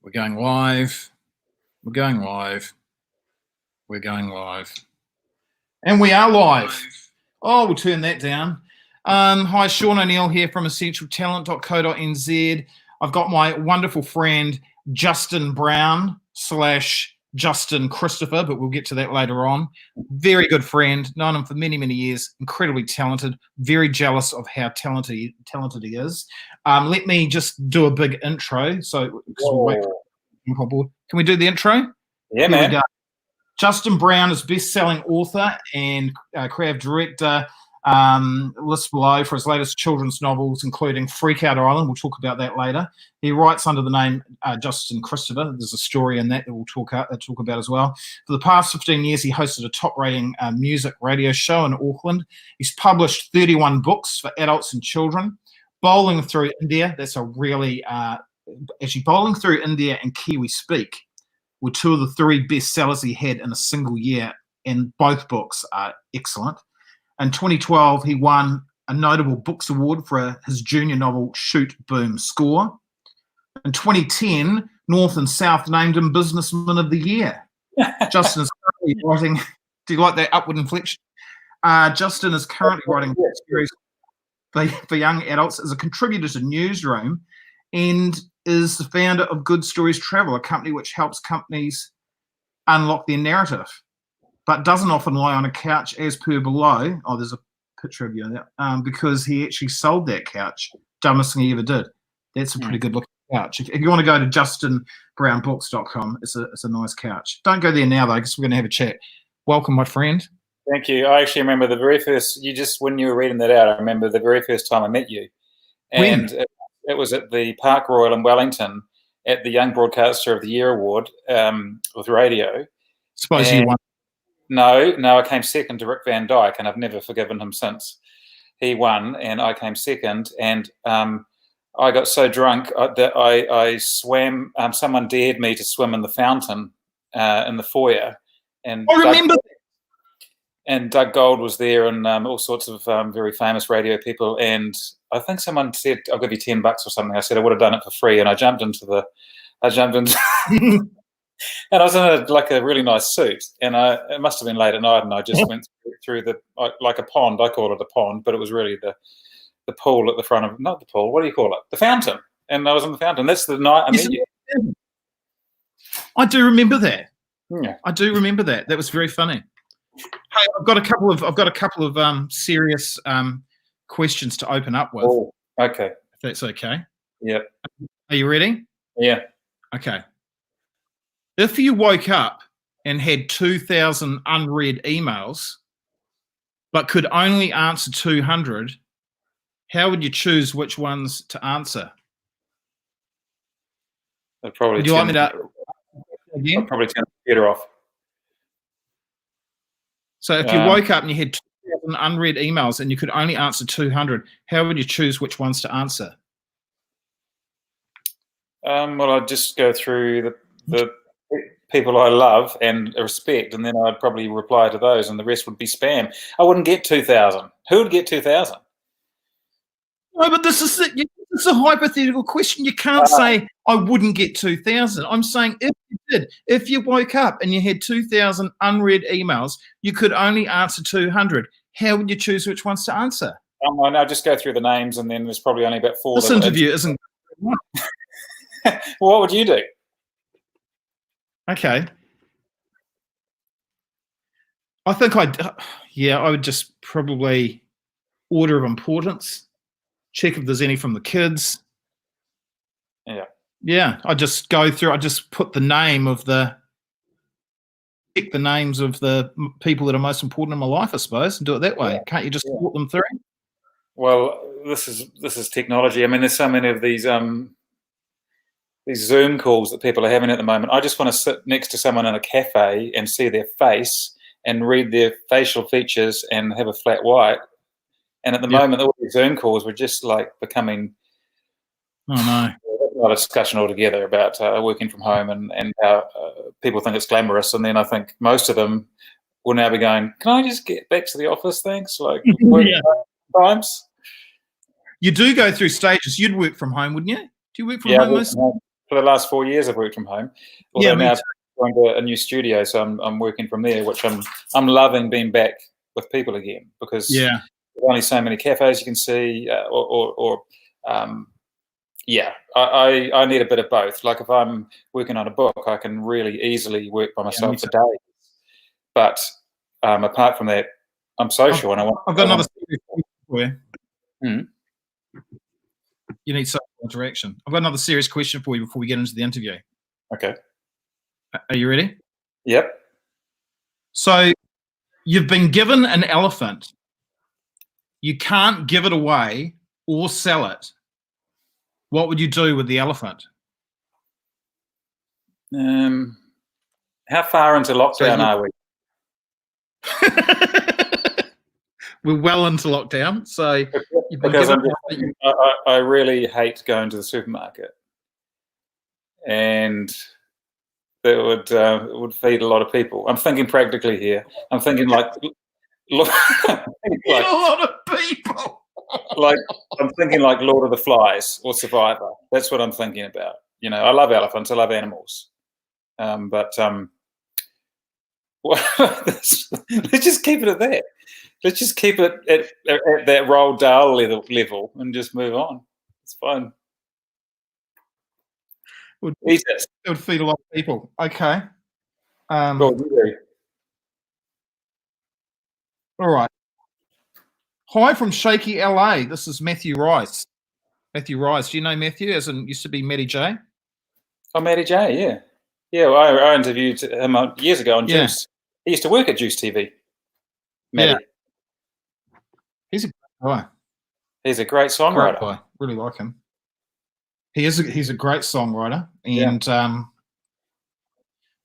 We're going live. We're going live. We're going live. And we are live. Oh, we'll turn that down. Hi, Sean O'Neill here from essentialtalent.co.nz. I've got my wonderful friend Justin Brown / Justin Christopher, but we'll get to that later on. Very good friend, known him for many, many years, incredibly talented, very jealous of how talented he is. Let me just do a big intro. So, we'll wait for board. Can we do the intro? Yeah, man. We go. Justin Brown is best-selling author and creative director. Lists below for his latest children's novels, including Freak Out Island. We'll talk about that later. He writes under the name Justin Christopher. There's a story in that we'll talk about as well. For the past 15 years, he hosted a top-rating music radio show in Auckland. He's published 31 books for adults and children. Bowling Through India. That's a really actually Bowling Through India and Kiwi Speak were two of the three bestsellers he had in a single year, and both books are excellent. In 2012, he won a notable books award for his junior novel, Shoot, Boom, Score. In 2010, North and South named him Businessman of the Year. Justin is currently writing, do you like that upward inflection? Justin is currently writing a series for young adults as a contributor to Newsroom and is the founder of Good Stories Travel, a company which helps companies unlock their narrative, but doesn't often lie on a couch as per below. Oh, there's a picture of you there. Because he actually sold that couch. Dumbest thing he ever did. That's a pretty good looking couch. If you want to go to justinbrownbooks.com, it's a nice couch. Don't go there now though, because we're going to have a chat. Welcome, my friend. Thank you. I actually remember the very first, when you were reading that out, I remember the very first time I met you. And when? It was at the Park Royal in Wellington at the Young Broadcaster of the Year Award with radio. Suppose you won. No, I came second to Rick Van Dyke, and I've never forgiven him since. He won, and I came second, and I got so drunk that I swam. Someone dared me to swim in the fountain in the foyer. And I remember. And Doug Gold was there, and all sorts of very famous radio people. And I think someone said, "I'll give you $10 or something." I said I would have done it for free, and I jumped into. And I was in a really nice suit, and it must have been late at night, and I just went through like a pond. I call it a pond, but it was really the pool at the front of, not the pool. What do you call it? The fountain. And I was in the fountain. That's the night I met you. I do remember that. Yeah. I do remember that. That was very funny. Hey, I've got a couple of serious questions to open up with. Oh, okay. If that's okay. Yep. Are you ready? Yeah. Okay. If you woke up and had 2,000 unread emails, but could only answer 200, how would you choose which ones to answer? I'd probably would you like me to again? I'd probably turn the computer off. So if you woke up and you had 2,000 unread emails and you could only answer 200, how would you choose which ones to answer? Well, I'd just go through the people I love and respect, and then I'd probably reply to those, and the rest would be spam. I wouldn't get 2,000. Who would get 2,000? No, but this is a hypothetical question. You can't say I wouldn't get 2,000. I'm saying if you did, if you woke up and you had 2,000 unread emails, you could only answer 200. How would you choose which ones to answer? I just go through the names, and then there's probably only about 4. This interview isn't. Well, what would you do? Okay. I think I would just probably order of importance, check if there's any from the kids. Yeah. Yeah, I just go through, I just put the name of check the names of the people that are most important in my life, I suppose, and do it that way. Yeah. Can't you just sort them through? Well, this is technology. I mean, there's so many of these Zoom calls that people are having at the moment. I just want to sit next to someone in a cafe and see their face and read their facial features and have a flat white. And at the moment, all these Zoom calls were just like becoming. Oh no! Not a discussion altogether about working from home and how people think it's glamorous. And then I think most of them will now be going, "Can I just get back to the office? Thanks." Like times. You do go through stages. You'd work from home, wouldn't you? Do you work from home most? for the last 4 years I've worked from home. Although now I've gone to a new studio, so I'm working from there, which I'm loving being back with people again, because there's only so many cafes you can see, I need a bit of both. Like if I'm working on a book, I can really easily work by myself for days. But apart from that, I'm social, and I've got another serious question for you. You need social interaction. I've got another serious question for you before we get into the interview. Okay. Are you ready? Yep. So you've been given an elephant. You can't give it away or sell it. What would you do with the elephant? How far into lockdown are we? We're well into lockdown, so because I really hate going to the supermarket, and that would feed a lot of people. I'm thinking practically here. I'm thinking like a lot of people. Like I'm thinking like Lord of the Flies or Survivor. That's what I'm thinking about. You know, I love elephants. I love animals, but let's just keep it at that. Let's just keep it at that Roald Dahl level and just move on. It's fine. It would feed a lot of people. Okay. All right. Hi from Shaky LA. This is Matthew Rice. Matthew Rice. Do you know Matthew? As in used to be Matty J? Oh, Matty J, yeah. Yeah, well, I interviewed him years ago on Juice. He used to work at Juice TV. Matty. Yeah. He's a great guy. He's a great songwriter. Great guy. Really like him. He's a great songwriter, and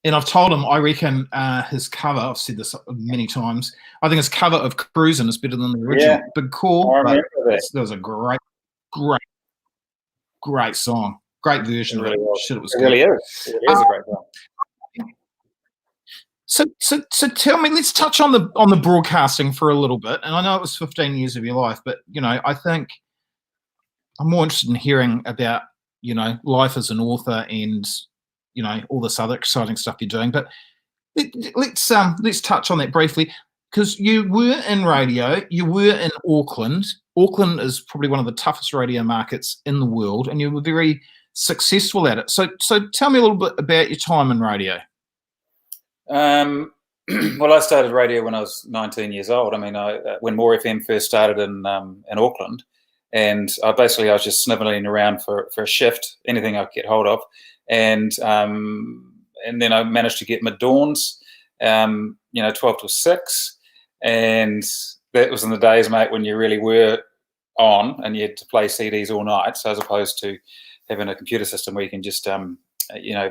I've told him I reckon his cover. I've said this many times. I think his cover of "Cruisin'" is better than the original. Yeah. Big Call. I remember that. That was a great song. Great version. It really was. Shit, it was it good. Really is. It is a great song. So tell me, let's touch on the broadcasting for a little bit. And I know it was 15 years of your life, but you know, I think I'm more interested in hearing about, you know, life as an author and, you know, all this other exciting stuff you're doing. But let's touch on that briefly, because you were in radio, you were in Auckland. Auckland is probably one of the toughest radio markets in the world, and you were very successful at it. So tell me a little bit about your time in radio. Well, I started radio when I was 19 years old. I mean, when More FM first started in Auckland, and I was just sniveling around for a shift, anything I could get hold of, and then I managed to get mid-dawns, 12 to 6, and that was in the days, mate, when you really were on and you had to play CDs all night, so as opposed to having a computer system where you can just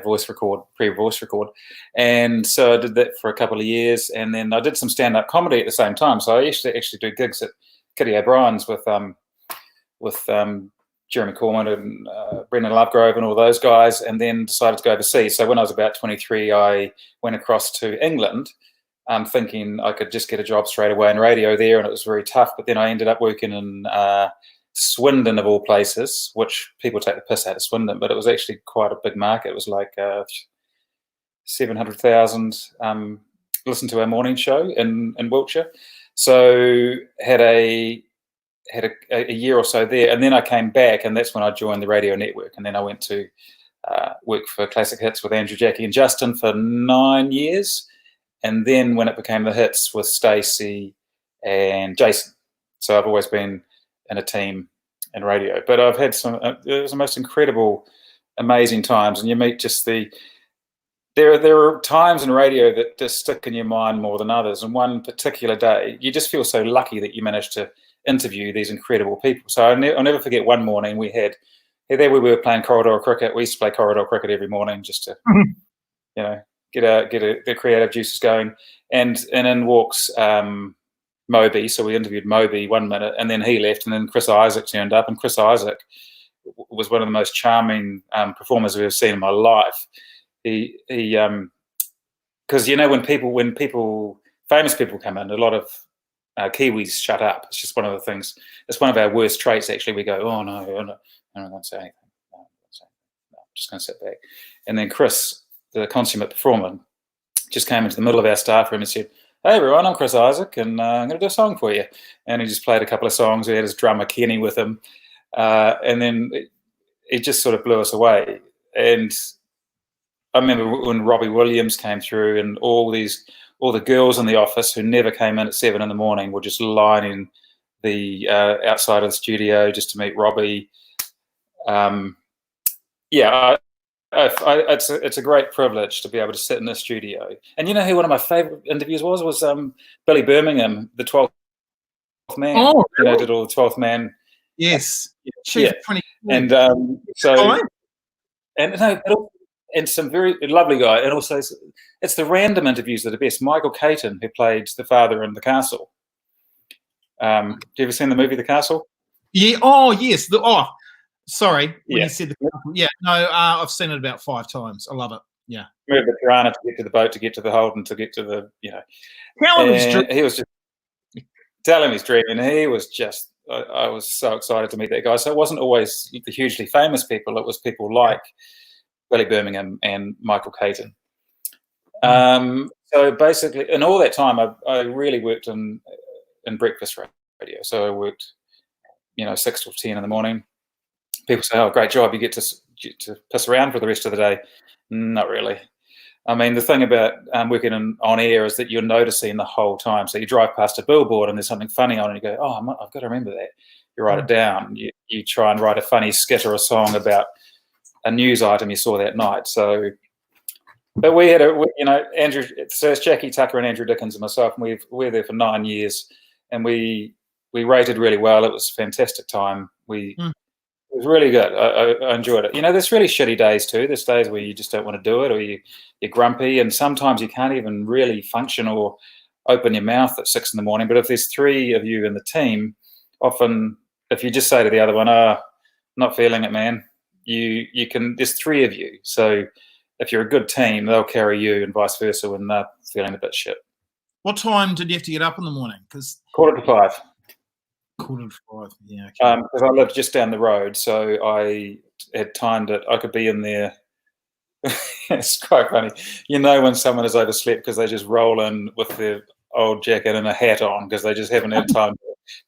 voice record, pre-voice record. And so I did that for a couple of years, and then I did some stand-up comedy at the same time. So I used to actually do gigs at Kitty O'Brien's with Jeremy Corman and Brendan Lovegrove and all those guys, and then decided to go overseas. So when I was about 23, I went across to England, thinking I could just get a job straight away in radio there, and it was very tough. But then I ended up working in Swindon, of all places, which people take the piss out of Swindon, but it was actually quite a big market. It was like 700,000 listened to our morning show in Wiltshire. So had a year or so there, and then I came back, and that's when I joined the radio network, and then I went to work for Classic Hits with Andrew, Jackie and Justin for 9 years, and then when it became the Hits with Stacey and Jason. So I've always been in a team in radio, but I've had it was the most incredible, amazing times, and you meet just there are times in radio that just stick in your mind more than others, and one particular day you just feel so lucky that you managed to interview these incredible people. So I'll never forget one morning there we were playing corridor cricket. We used to play corridor cricket every morning just to get the creative juices going, and in walks Moby. So we interviewed Moby 1 minute, and then he left, and then Chris Isaak turned up, and Chris Isaak was one of the most charming performers I've ever seen in my life. He because when famous people come in, a lot of Kiwis shut up. It's just one of the things. It's one of our worst traits, actually. We go, oh no, I'm not going to say anything. No, just going to sit back. And then Chris, the consummate performer, just came into the middle of our staff room and said, "Hey everyone, I'm Chris Isaak, and I'm going to do a song for you." And he just played a couple of songs. We had his drummer Kenny with him, and then it just sort of blew us away. And I remember when Robbie Williams came through, and all the girls in the office who never came in at 7 in the morning were just lining the outside of the studio just to meet Robbie. It's a great privilege to be able to sit in the studio. And you know who one of my favourite interviews was Billy Birmingham, the 12th Man. Oh, really? You know, did all the 12th Man. Yes. Yeah. And and some very lovely guy. And also, it's the random interviews that are best. Michael Caton, who played the father in The Castle. Have you ever seen the movie The Castle? Yeah. Oh, yes. Sorry. When Yeah. you said The Castle. Yeah. No, I've seen it about 5 times. I love it. Yeah. Move the piranha to get to the boat, to get to the Holden, to get to the, he was just telling his dream, and he was just, I was so excited to meet that guy. So it wasn't always the hugely famous people. It was people like Billy Birmingham and Michael Caton. So basically, in all that time, I really worked in breakfast radio. So I worked, 6 till 10 in the morning. People say, "Oh, great job! You get to piss around for the rest of the day." Not really. I mean, the thing about working on air is that you're noticing the whole time. So you drive past a billboard and there's something funny on it, and you go, "Oh, I've got to remember that." You write it down. You try and write a funny skit or a song about a news item you saw that night. So, but we had Andrew, so it's Jackie Tucker and Andrew Dickens and myself, and we were there for 9 years, and we rated really well. It was a fantastic time. It was really good. I enjoyed it. There's really shitty days too. There's days where you just don't want to do it, or you're grumpy, and sometimes you can't even really function or open your mouth at 6 in the morning. But if there's 3 of you in the team, often if you just say to the other one, "Not feeling it, man," you can. There's 3 of you, so if you're a good team, they'll carry you, and vice versa when they're feeling a bit shit. What time did you have to get up in the morning? 4:45. 4:45. Yeah. Okay. Because I lived just down the road, so I had timed it. I could be in there. It's quite funny. When someone has overslept because they just roll in with their old jacket and a hat on because they just haven't had time.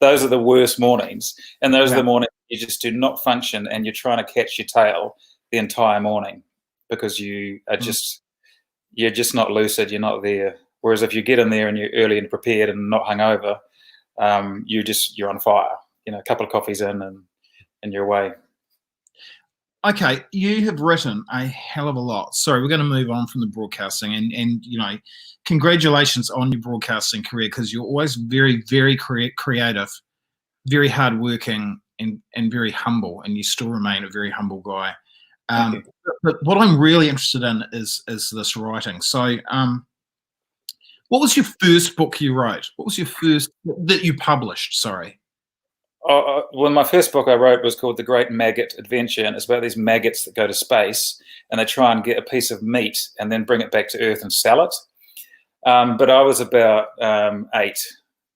Those are the worst mornings, and those are the mornings you just do not function, and you're trying to catch your tail the entire morning because you are you're just not lucid. You're not there. Whereas if you get in there and you're early and prepared and not hungover, you're on fire. A couple of coffees in and you're away. Okay, you have written a hell of a lot. Sorry, we're going to move on from the broadcasting, and congratulations on your broadcasting career, because you're always very, very creative, very hardworking, and very humble, and you still remain a very humble guy. But what I'm really interested in is this writing. So, what was your first book you wrote? What was your first that you published? Sorry. Well, my first book I wrote was called The Great Maggot Adventure, and it's about these maggots that go to space and they try and get a piece of meat and then bring it back to Earth and sell it. But I was about 8,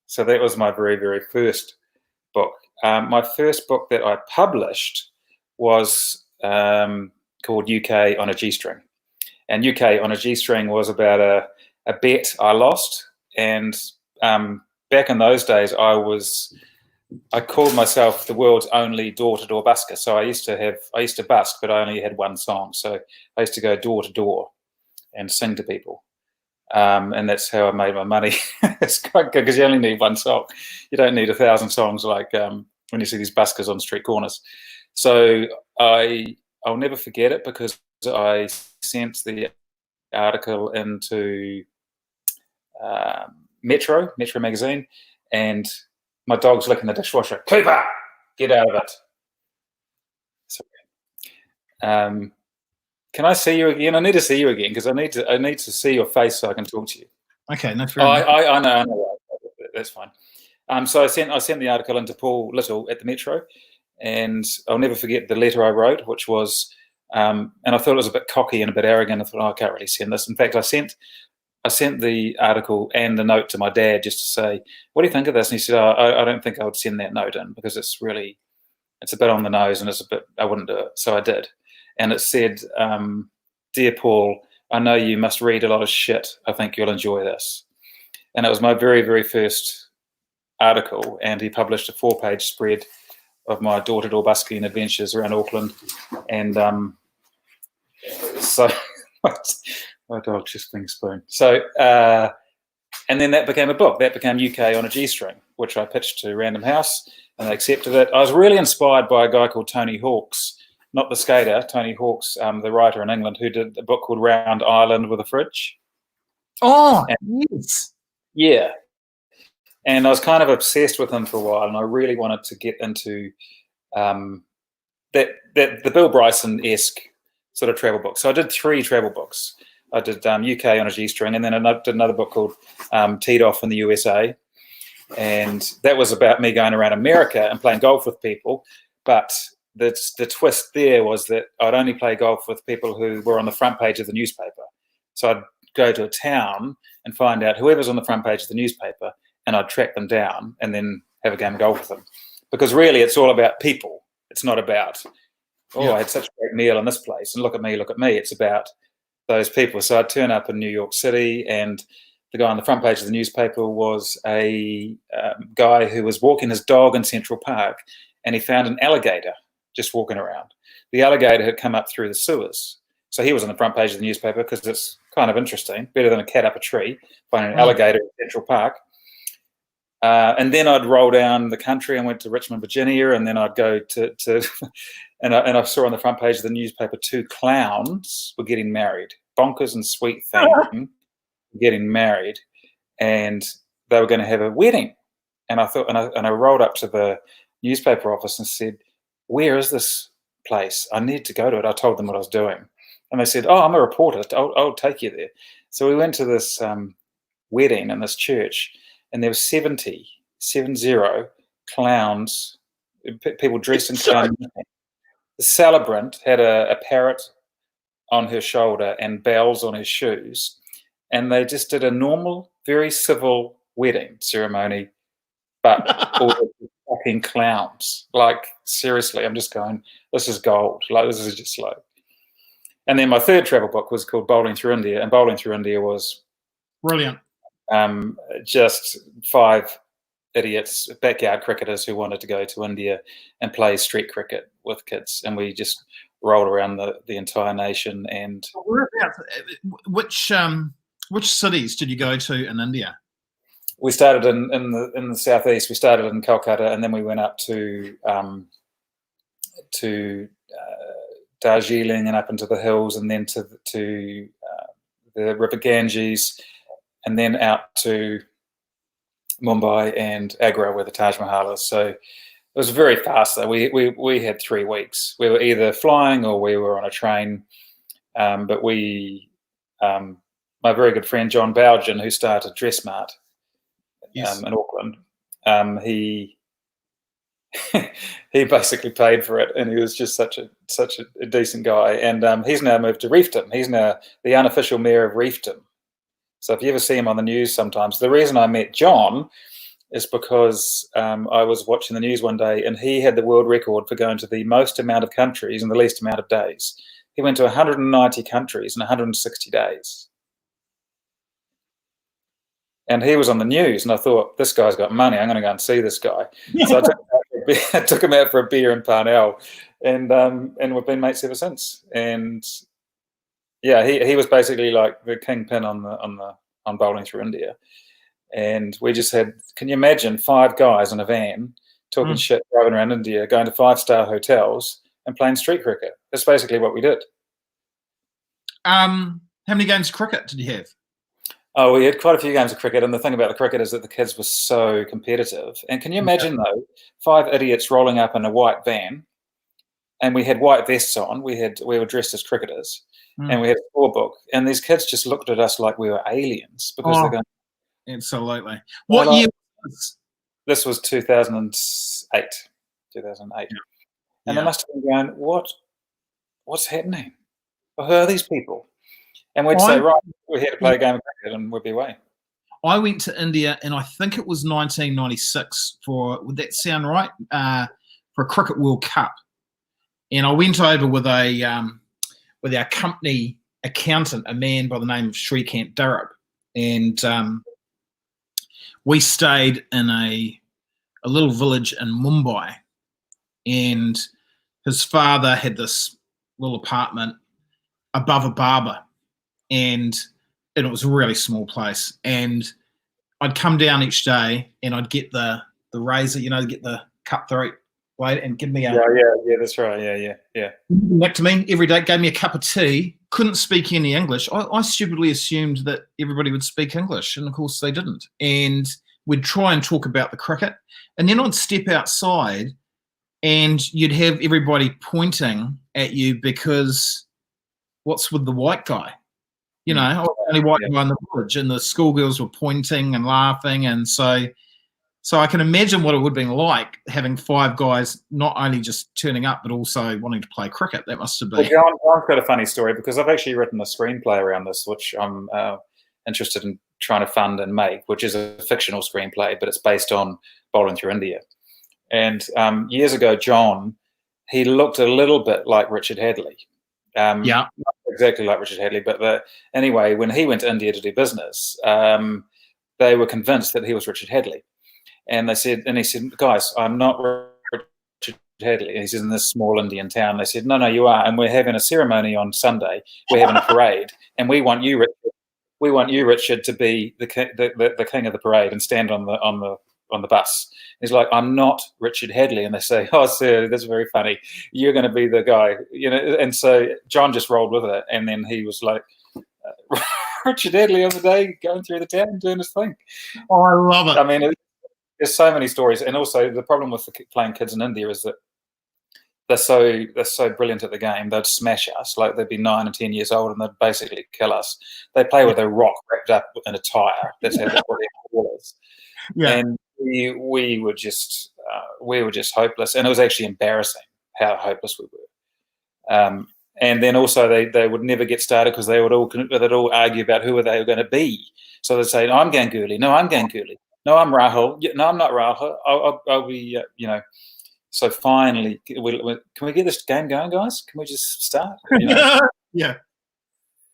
so that was my very, very first book. My first book that I published was called UK on a G-String, and UK on a G-String was about a bet I lost. And back in those days, I called myself the world's only door-to-door busker. So I used to busk, but I only had one song. So I used to go door to door and sing to people. And that's how I made my money. It's quite good because you only need one song. You don't need 1,000 songs like when you see these buskers on street corners. So I'll never forget it because I sent the article into Metro magazine, and my dog's licking the dishwasher. Cooper, get out of it. So, can I see you again? I need to see you again because I need to see your face so I can talk to you. Okay, no. I know. That's fine. So I sent the article into Paul Little at the Metro, and I'll never forget the letter I wrote, which was, and I thought it was a bit cocky and a bit arrogant. I thought, I can't really send this. In fact, I sent the article and the note to my dad just to say, "What do you think of this?" And he said, I don't think I would send that note in because it's a bit on the nose and I wouldn't do it. So I did. and it said, "Dear Paul, I know you must read a lot of shit. I think you'll enjoy this." And it was my very, very first article, and he published a 4-page spread of my door-to-door busking adventures around Auckland. And so my dog's just being spooned. So and then that became a book. That became UK on a G-string, which I pitched to Random House, and they accepted it. I was really inspired by a guy called Tony Hawks, not the skater, Tony Hawks, the writer in England, who did a book called Round Island with a Fridge. Oh, yes. Yeah. And I was kind of obsessed with him for a while, and I really wanted to get into the Bill Bryson-esque sort of travel book. So I did 3 travel books. I did UK on a G-string, and then I did another book called Teed Off in the USA. And that was about me going around America and playing golf with people. But the twist there was that I'd only play golf with people who were on the front page of the newspaper. So I'd go to a town and find out whoever's on the front page of the newspaper, and I'd track them down and then have a game of golf with them. Because really it's all about people. It's not about, I had such a great meal in this place, and look at me. It's about those people. So I'd turn up in New York City, and the guy on the front page of the newspaper was a guy who was walking his dog in Central Park, and he found an alligator just walking around. The alligator had come up through the sewers. So he was on the front page of the newspaper because it's kind of interesting, better than a cat up a tree, finding an alligator in Central Park. And then I'd roll down the country and went to Richmond, Virginia, and then I'd go to and I saw on the front page of the newspaper 2 clowns were getting married. Bonkers and Sweet Thing getting married, and they were going to have a wedding. And I thought, and I rolled up to the newspaper office and said, "Where is this place? I need to go to it." I told them what I was doing, and they said, "Oh, I'm a reporter. I'll take you there." So we went to this wedding in this church. And there were 70 clowns, people dressed in clown. The celebrant had a parrot on her shoulder and bells on his shoes. And they just did a normal, very civil wedding ceremony, but all the fucking clowns. Like, seriously, I'm just going, this is gold. Like, this is just like. And then my 3rd travel book was called Bowling Through India. And Bowling Through India was brilliant. Just 5 idiots, backyard cricketers who wanted to go to India and play street cricket with kids, and we just rolled around the entire nation. And which cities did you go to in India? We started in the southeast. We started in Calcutta, and then we went up to Darjeeling and up into the hills, and then to the River Ganges, and then out to Mumbai and Agra, where the Taj Mahal is. So it was very fast, though. We had 3 weeks. We were either flying or we were on a train. But my very good friend John Bowden, who started Dressmart in Auckland, he basically paid for it, and he was just such a decent guy. And he's now moved to Reefton. He's now the unofficial mayor of Reefton. So if you ever see him on the news sometimes, the reason I met John is because I was watching the news one day, and he had the world record for going to the most amount of countries in the least amount of days. He went to 190 countries in 160 days. And he was on the news, and I thought, this guy's got money. I'm going to go and see this guy. So I took him out for a beer in Parnell, and we've been mates ever since. And yeah, he was basically like the kingpin on Bowling Through India. And we just had, can you imagine 5 guys in a van talking shit, driving around India, going to 5-star hotels and playing street cricket? That's basically what we did. How many games of cricket did you have? Oh, we had quite a few games of cricket. And the thing about the cricket is that the kids were so competitive. And can you imagine, though, 5 idiots rolling up in a white van, and we had white vests on. We were dressed as cricketers. And we had a scorebook, and these kids just looked at us like we were aliens because they're going. Absolutely. What year was this? Was 2008. 2008, and they must have been going, "What's happening? Well, who are these people?" And we'd say, "Right, we're here to play a game of cricket," and we'd be away. I went to India, and I think it was 1996 would that sound right? For a Cricket World Cup, and I went over with a with our company accountant, a man by the name of Shrikant Durab, and we stayed in a little village in Mumbai, and his father had this little apartment above a barber, and it was a really small place. And I'd come down each day, and I'd get the razor, get the cutthroat blade, and give me a yeah, that's right, yeah. Back to me every day, gave me a cup of tea. Couldn't speak any English. I stupidly assumed that everybody would speak English, and of course they didn't. And we'd try and talk about the cricket, and then I'd step outside, and you'd have everybody pointing at you because what's with the white guy? I was the only white guy in the village, and the schoolgirls were pointing and laughing, and so I can imagine what it would have been like having 5 guys not only just turning up but also wanting to play cricket. That must have been. Well, John's got a funny story because I've actually written a screenplay around this, which I'm interested in trying to fund and make, which is a fictional screenplay, but it's based on bowling through India. And years ago, John, he looked a little bit like Richard Hadlee. Not exactly like Richard Hadlee, but anyway, when he went to India to do business, they were convinced that he was Richard Hadlee. And he said, guys, I'm not Richard Hadlee. And he says, in this small Indian town. They said, no, you are. And we're having a ceremony on Sunday. We're having a parade. And we want you, Richard, to be the king of the parade and stand on the bus. He's like, I'm not Richard Hadlee. And they say, oh, sir, that's very funny. You're going to be the guy. And so John just rolled with it. And then he was like, Richard Hadlee on the day going through the town doing his thing. Oh, I love it. I mean, there's so many stories, and also the problem with playing kids in India is that they're so brilliant at the game. They'd smash us, like they'd be 9 or 10 years old, and they'd basically kill us. They play with a rock wrapped up in a tire. That's what their ball is. Yeah. And we were just hopeless, and it was actually embarrassing how hopeless we were. And then also they would never get started because they'd all argue about who they were going to be. So they'd say, no, I'm Ganguly. No, I'm Ganguly. No, I'm Rahul. No, I'm not Rahul. I'll be, So finally, can we get this game going, guys? Can we just start? Yeah.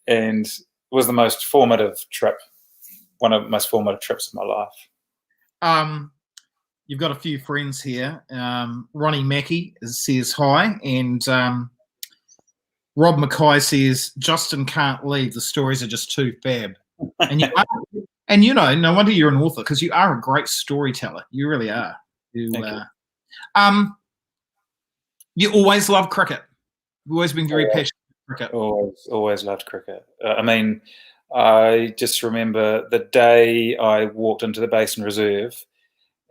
And it was the most formative trip, one of the most formative trips of my life. You've got a few friends here. Ronnie Mackey says hi, and Rob Mackay says Justin can't leave. The stories are just too fab. And no wonder you're an author, because you are a great storyteller. You really are. You always loved cricket. You've always been very passionate about cricket. Always loved cricket. I mean, I just remember the day I walked into the Basin Reserve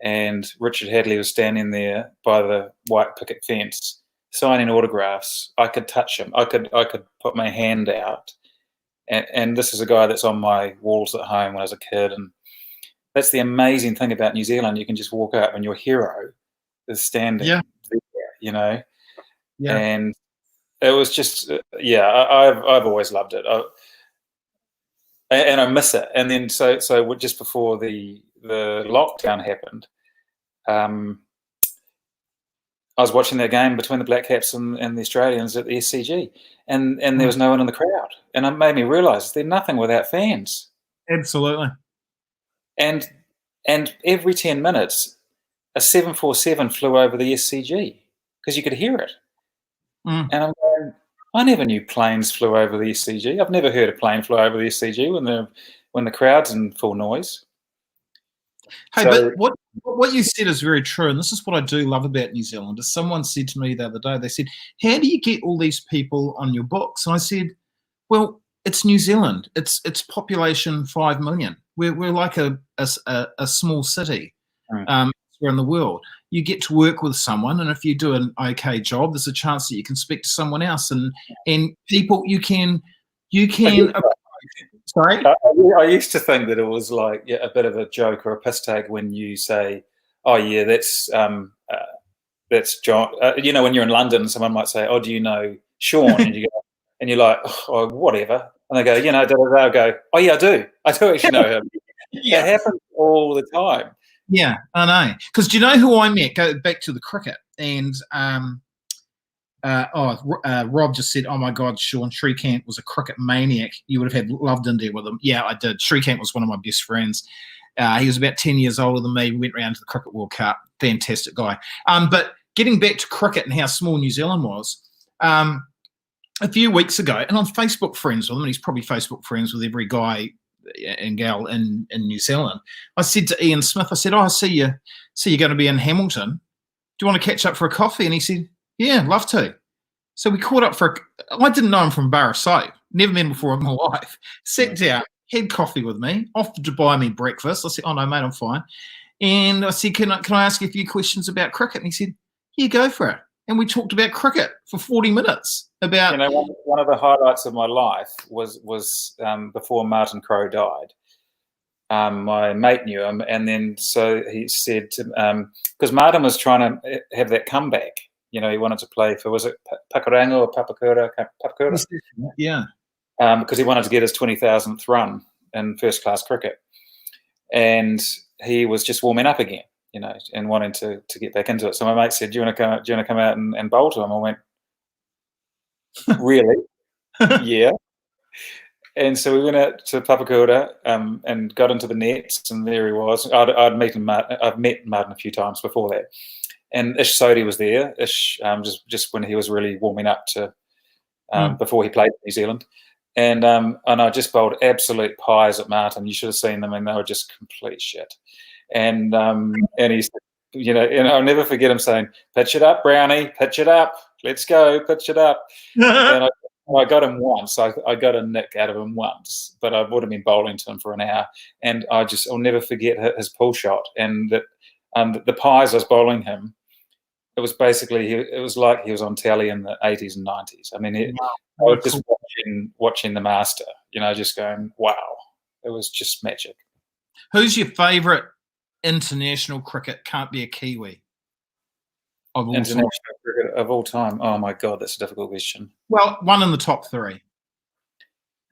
and Richard Hadlee was standing there by the white picket fence signing autographs. I could touch him. I could put my hand out. And this is a guy that's on my walls at home when I was a kid. And that's the amazing thing about New Zealand. You can just walk up and your hero is standing there, Yeah. And it was just, I've always loved it. And I miss it. And then so just before the lockdown happened, I was watching that game between the Black Caps and the Australians at the SCG, and there was no one in the crowd, and it made me realise they're nothing without fans. Absolutely. And every 10 minutes, a 747 flew over the SCG because you could hear it. And I'm going, I never knew planes flew over the SCG. I've never heard a plane fly over the SCG when the crowd's in full noise. Hey, but what you said is very true, and this is what I do love about New Zealand. As someone said to me the other day, they said, how do you get all these people on your books? And I said, well, it's New Zealand. It's population 5 million. We're like a small city in the world. You get to work with someone, and if you do an okay job, there's a chance that you can speak to someone else, and people you can. Sorry? I used to think that it was like a bit of a joke or a piss take when you say, oh, yeah, that's John. When you're in London, someone might say, oh, do you know Sean? And you're like, oh, whatever. And they go, they'll go, oh, yeah, I do. I do actually know him. It happens all the time. Yeah, I know. Because do you know who I met? Go back to the cricket. And Rob just said, "Oh my God, Sean Shrikant was a cricket maniac. You would have loved India with him." Yeah, I did. Shrikant was one of my best friends. He was about 10 years older than me. We went round to the Cricket World Cup. Fantastic guy. But getting back to cricket and how small New Zealand was, a few weeks ago, and I'm Facebook friends with him, and he's probably Facebook friends with every guy and gal in New Zealand. I said to Ian Smith, I said, "Oh, I see you're going to be in Hamilton. Do you want to catch up for a coffee?" And he said, "Yeah, love to." So we caught up I didn't know him from Barra Soap, never met him before in my life. Sat down, had coffee with me, offered to buy me breakfast. I said, "Oh no, mate, I'm fine." And I said, can I ask you a few questions about cricket? And he said, "Yeah, go for it." And we talked about cricket for 40 minutes. About, you know, one of the highlights of my life was before Martin Crowe died. My mate knew him, and then so he said, because Martin was trying to have that comeback. You know, he wanted to play for, was it Pakuranga or Papakura? Yeah. Because he wanted to get his 20,000th run in first-class cricket. And he was just warming up again, you know, and wanting to get back into it. So my mate said, do you want to come out and bowl to him? I went, really? Yeah. And so we went out to Papakura and got into the nets, and there he was. I've met Martin a few times before that. And Ish Sodhi was there, Ish, just when he was really warming up to before he played for New Zealand. And I just bowled absolute pies at Martin. You should have seen them, and they were just complete shit. And he's, you know, and I'll never forget him saying, "Pitch it up, Brownie, pitch it up. Let's go, pitch it up." And I got him once. I got a nick out of him once, but I would have been bowling to him for an hour. And I'll never forget his pull shot. And that the pies I was bowling him, it was basically, it was like he was on telly in the 80s and 90s. I mean, I was just watching the master, you know, just going, wow. It was just magic. Who's your favourite international cricket? Can't be a Kiwi. International cricket of all time? Oh my God, that's a difficult question. Well, one in the top three.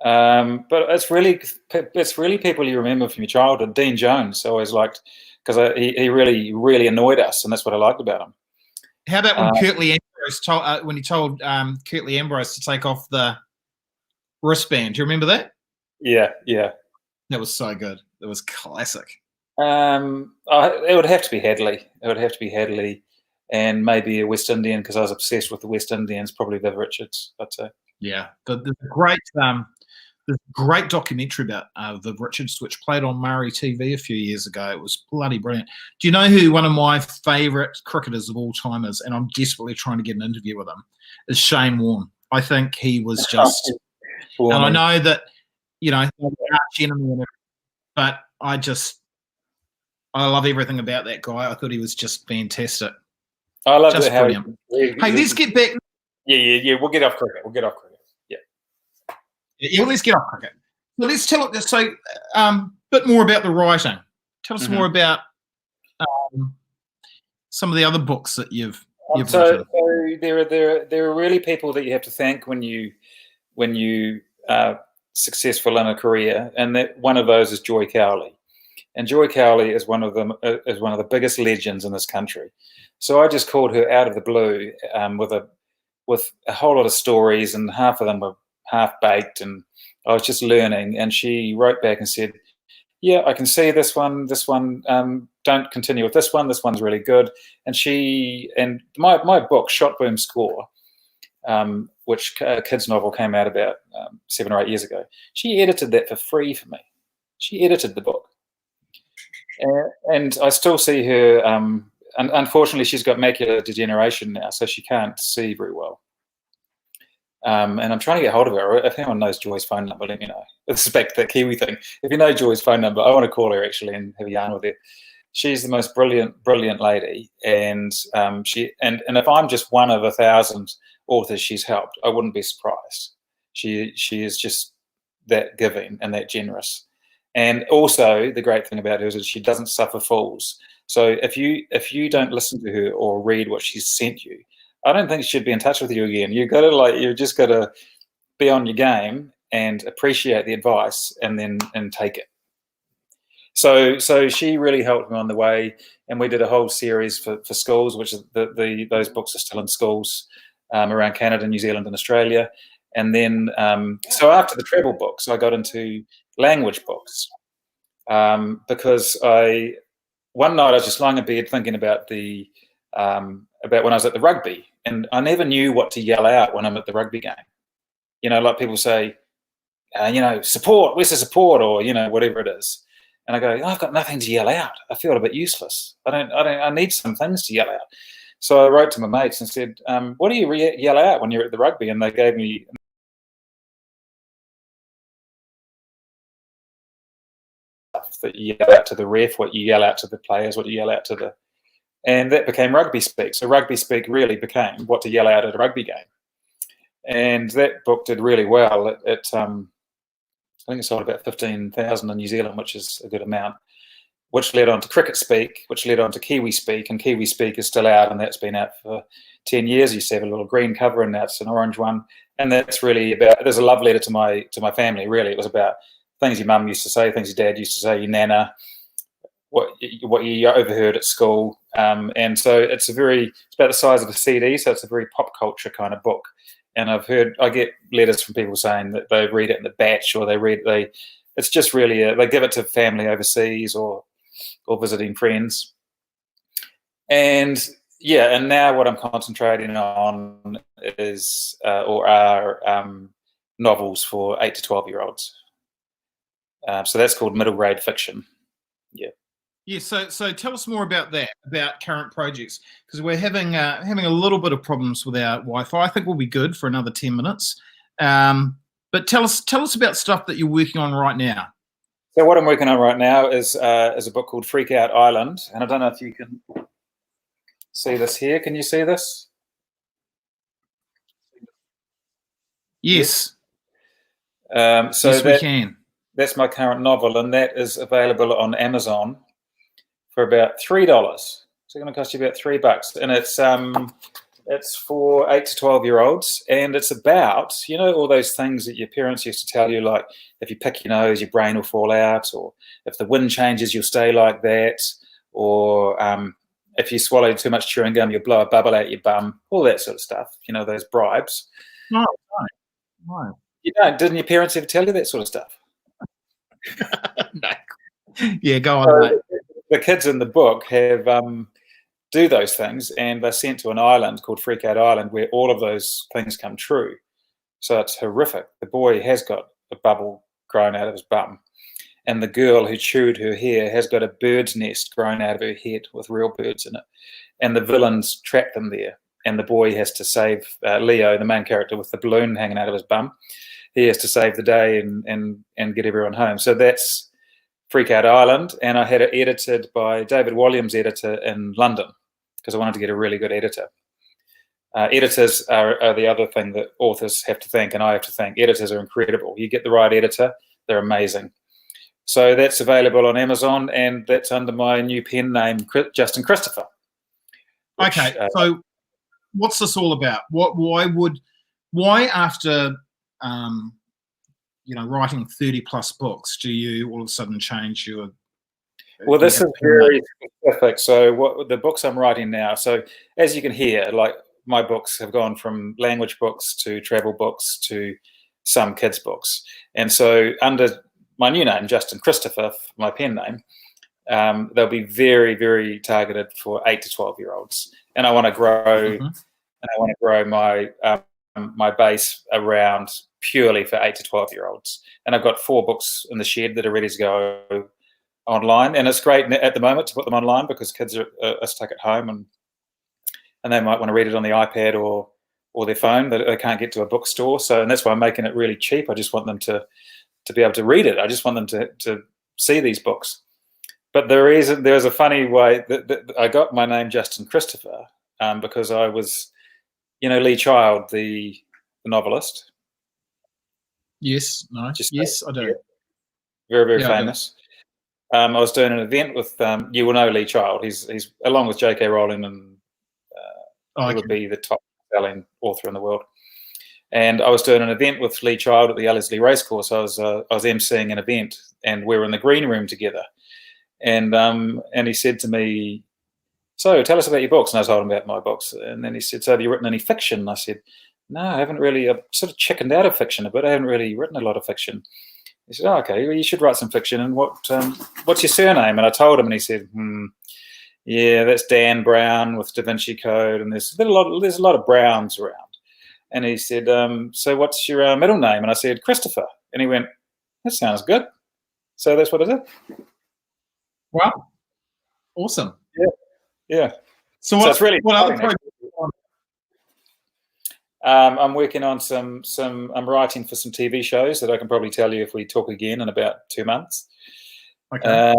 But it's really people you remember from your childhood. Dean Jones, I always liked, because he really, really annoyed us, and that's what I liked about him. How about when Curtly Ambrose told Curtly Ambrose to take off the wristband? Do you remember that? Yeah. That was so good. It was classic. It would have to be Hadley. And maybe a West Indian, because I was obsessed with the West Indians, probably Viv Richards, I'd say. Yeah, there's a great documentary about Viv Richards, which played on Māori TV a few years ago. It was bloody brilliant. Do you know who one of my favourite cricketers of all time is? And I'm desperately trying to get an interview with him. Is Shane Warne. I think he was just, and I know that, you know, arch enemy, but I love everything about that guy. I thought he was just fantastic. I love just brilliant. Hey, let's get back. Yeah. We'll get off cricket. Yeah, let's get off cricket. So let's tell it. So, bit more about the writing. Tell us more about some of the other books that you've written. So there are really people that you have to thank when you are successful in a career, and that one of those is Joy Cowley. And Joy Cowley is one of the biggest legends in this country. So I just called her out of the blue with a whole lot of stories, and half of them were half-baked, and I was just learning. And she wrote back and said, "Yeah, I can see this one. Don't continue with this one. This one's really good." And my book, Shot Boom Score, which a kids novel came out about 7 or 8 years ago, she edited that for free for me. She edited the book, and I still see her. And unfortunately, she's got macular degeneration now, so she can't see very well. And I'm trying to get hold of her. If anyone knows Joy's phone number, let me know. This is back to that Kiwi thing. If you know Joy's phone number, I want to call her actually and have a yarn with her. She's the most brilliant lady, and if I'm just one of 1,000 authors she's helped, I wouldn't be surprised. She is just that giving and that generous. And also, the great thing about her is she doesn't suffer fools. So if you don't listen to her or read what she's sent you, I don't think she should be in touch with you again. You've just got to be on your game and appreciate the advice and take it. So she really helped me on the way, and we did a whole series for schools, which is those books are still in schools. around Canada, New Zealand, and Australia. And then, so after the travel books, I got into language books because one night I was just lying in bed thinking about about when I was at the rugby, and I never knew what to yell out when I'm at the rugby game. You know, like people say, you know, support, where's the support, or you know, whatever it is. And I go, oh, I've got nothing to yell out. I feel a bit useless. I need some things to yell out. So I wrote to my mates and said, what do you yell out when you're at the rugby? And they gave me stuff that you yell out to the ref, what you yell out to the players, what you yell out to the... And that became rugby speak. So rugby speak really became what to yell out at a rugby game. And that book did really well. I think it sold about 15,000 in New Zealand, which is a good amount, which led on to cricket speak, which led on to Kiwi speak, and Kiwi speak is still out, and that's been out for 10 years. You used to have a little green cover, and now it's an orange one. And that's really about, there's a love letter to my family, really. It was about things your mum used to say, things your dad used to say, your nana, what you overheard at school. And so it's about the size of a CD, so it's a very pop culture kind of book. And I get letters from people saying that they read it in the batch, or it's just really, they give it to family overseas or visiting friends. And yeah, and now what I'm concentrating on are novels for 8 to 12-year-olds. So that's called middle grade fiction. Yeah. Yeah, so tell us more about that, about current projects, because we're having a little bit of problems with our Wi-Fi. I think we'll be good for another 10 minutes. But tell us about stuff that you're working on right now. So what I'm working on right now is a book called Freak Out Island, and I don't know if you can see this here. Can you see this? Yes. So yes, we can. That's my current novel, and that is available on Amazon for about $3. So it's going to cost you about $3, and it's for 8 to 12-year-olds, and it's about, you know, all those things that your parents used to tell you, like if you pick your nose, your brain will fall out, or if the wind changes, you'll stay like that, or if you swallow too much chewing gum, you'll blow a bubble out your bum, all that sort of stuff. You know, those bribes. No. You don't? Didn't your parents ever tell you that sort of stuff? No. Yeah, go on. Mate. The kids in the book have do those things, and they're sent to an island called Freak Out Island where all of those things come true. So it's horrific. The boy has got a bubble grown out of his bum, and the girl who chewed her hair has got a bird's nest grown out of her head with real birds in it, and the villains trap them there, and the boy has to save Leo, the main character with the balloon hanging out of his bum. He has to save the day and get everyone home. So that's Freak Out Island, and I had it edited by David Walliams' editor in London because I wanted to get a really good editor. Editors are the other thing that authors have to thank, and I have to thank. Editors are incredible. You get the right editor, they're amazing. So that's available on Amazon, and that's under my new pen name, Justin Christopher. Which, okay, so what's this all about? Why after writing 30+ books, do you all of a sudden change your... Well, this is very specific. So what the books I'm writing now, so as you can hear, like my books have gone from language books to travel books to some kids books. And so under my new name, Justin Christopher, my pen name, they'll be very, very targeted for 8 to 12-year-olds. And I want to grow, my base around purely for 8 to 12-year-olds. And I've got 4 books in the shed that are ready to go online, and it's great at the moment to put them online because kids are stuck at home and they might want to read it on the iPad or their phone, but they can't get to a bookstore. So, and that's why I'm making it really cheap. I just want them to be able to read it. I just want them to see these books. But there's a funny way that I got my name Justin Christopher because I was, Lee Child, the novelist. Yes, no, yes, I do. Very, very famous. I was doing an event with, you will know Lee Child. He's along with J.K. Rowling, and he would be the top-selling author in the world. And I was doing an event with Lee Child at the Ellerslie Racecourse. I was emceeing an event, and we were in the green room together. And he said to me, so tell us about your books. And I told him about my books. And then he said, so have you written any fiction? And I said, no, I haven't really. I've sort of chickened out of fiction a bit. I haven't really written a lot of fiction. He said, oh, okay, well, you should write some fiction. And what's your surname? And I told him, and he said, yeah, that's Dan Brown with Da Vinci Code. And there's a lot of Browns around. And he said, so what's your middle name? And I said, Christopher. And he went, that sounds good. So that's what it is. Wow. Awesome. Yeah. So it's really what other projects? I'm working on I'm writing for some TV shows that I can probably tell you if we talk again in about 2 months. Okay.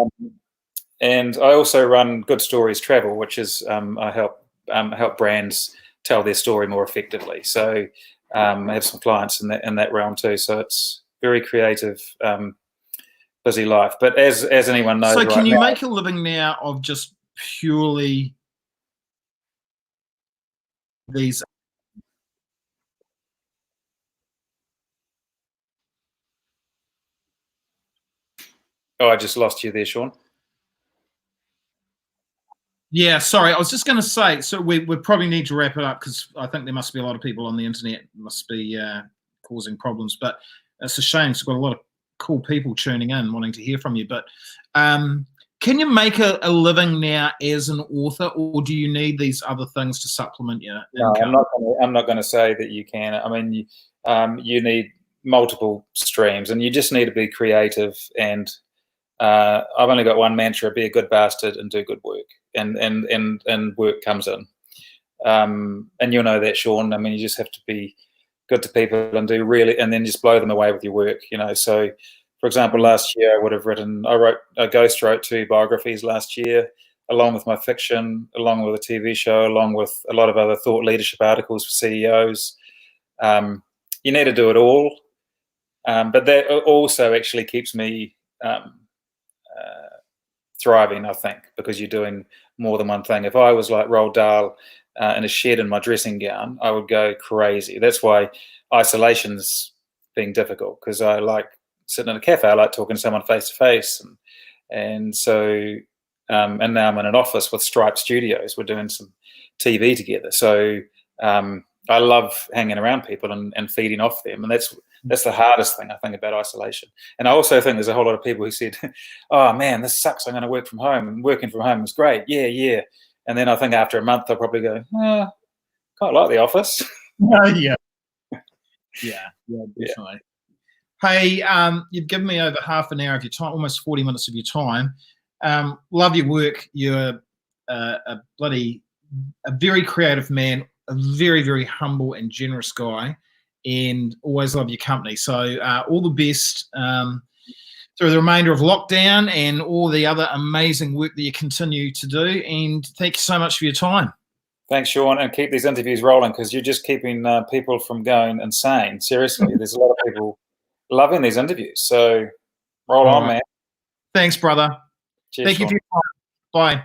And I also run Good Stories Travel, which is I help brands tell their story more effectively. So I have some clients in that realm too. So it's very creative, busy life. But as anyone knows, so can you make a living now of just purely these? Oh, I just lost you there, Sean. Yeah, sorry. I was just going to say, so we probably need to wrap it up because I think there must be a lot of people on the internet must be causing problems. But it's a shame. It's got a lot of cool people tuning in, wanting to hear from you. But can you make a living now as an author, or do you need these other things to supplement your income? No, I'm not going to say that you can. I mean, you need multiple streams, and you just need to be creative. And I've only got one mantra: be a good bastard and do good work. And work comes in. And you'll know that, Sean. I mean, you just have to be good to people and and then just blow them away with your work, you know. So, for example, last year I wrote 2 biographies last year, along with my fiction, along with a TV show, along with a lot of other thought leadership articles for CEOs. You need to do it all. But that also actually keeps me thriving, I think, because you're doing more than one thing. If I was like Roald Dahl in a shed in my dressing gown, I would go crazy. That's why isolation's being difficult, because I like sitting in a cafe. I like talking to someone face to face, and so and now I'm in an office with Stripe Studios. We're doing some TV together, so I love hanging around people and feeding off them, and that's the hardest thing I think about isolation. And I also think there's a whole lot of people who said, oh man, this sucks, I'm going to work from home, and working from home is great. Yeah. And then I think after a month, they'll probably go, quite like the office. Yeah, definitely. Hey, you've given me over half an hour of your time, almost 40 minutes of your time. Love your work. You're a very creative man, a very, very humble and generous guy, and always love your company. So all the best through the remainder of lockdown and all the other amazing work that you continue to do. And thank you so much for your time. Thanks, Sean, and keep these interviews rolling, because you're just keeping people from going insane. Seriously, there's a lot of people loving these interviews. So roll on, man. Thanks, brother. Cheers, thank Sean. you for your time. Bye.